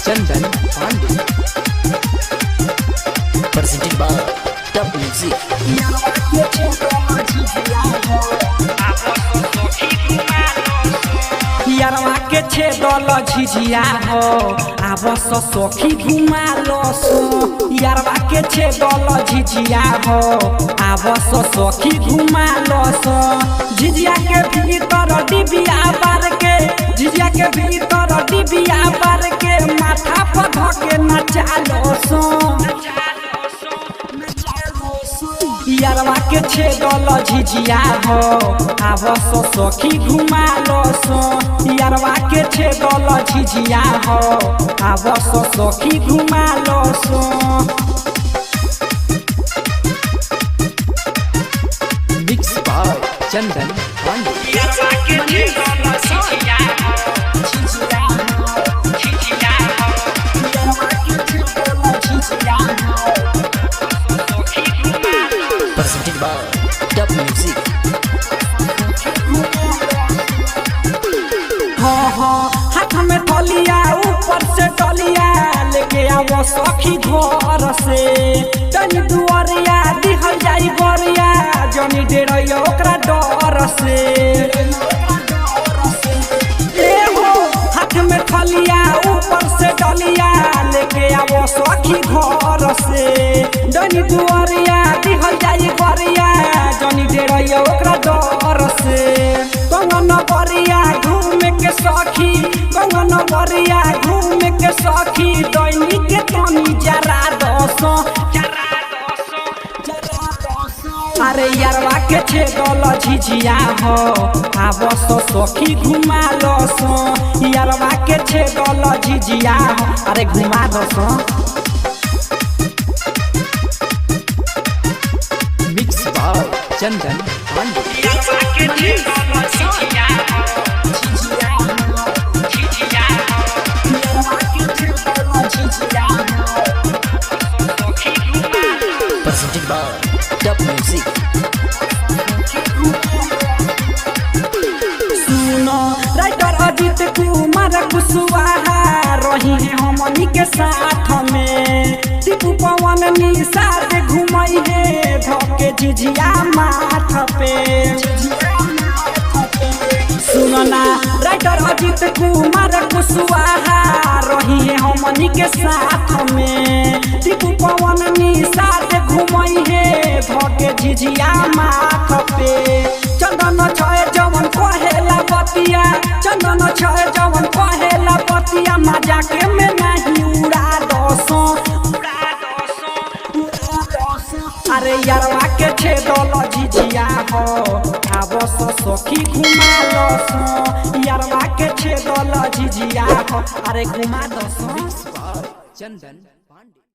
Chandan Pandey presented by Top Music। यारवा के छेदल झिझिया हो आवस सखी घुमा लसो यारवा के छेदल झिझिया हो आवस सखी घुमा लसो झिझिया के भीतर डिबिया बार के झिझिया के भीतर डिबिया बार के माथा पर धके नचा लसो यारवा के छेदल झिझिया हो आवस सखी घुमा लसो यारवा के छेदल झिझिया हो आवस सखी घुमा लसो मिक्स बाय चंदन पांडे। यारवा के छेदल झिझिया हो झिझिया हो यारवा के छेदल झिझिया हो presented by Top Music। हाथ में थलिया ऊपर से टलिया लेके आवो सखी घर से तनी दुआरिया दिहल जाई गोरिया जनी डेरैया ओकरा डर से ए हो हाथ में थलिया ऊपर से टलिया लेके आवो सखी घर से तनी दुआरिया दिहल जाई गोरिया जनी डेरैया ओकरा डर से कंगन बरिया घूम के सखी कंगन बरिया घूम के सखी दैनी के तनी जरा दसो अरे यारवा के छेदल झिझिया हो आवस सखी घुमा लसो यारवा के छेदल झिझिया हो अरे घुमा दसो मिक्स बाय चंदन पांडे। यारवा के छेदल झिझिया हो presented by Top Music। सुनो राइटर अजित कुमार कुशवाहा रही है हमनी के साथ में टिपू पवन निषाद घुमई है धके झिझिया माथ पे सुनो ना राइटर अजित कुमार कुशवाहा रही है हमनी के साथ में टिपू पवन निषाद घुमई है धके झिझिया माथ पे चंदन छय जवन कहेला बतिया चंदन छय जवन कहेला बतिया मजाक में नहीं उड़ा दसो अरे यारवा के छेदल झिझिया हो आवस सखी घुमा लसो यारवा के छेदल झिझिया हो अरे घुमा दसो चंदन पांडे।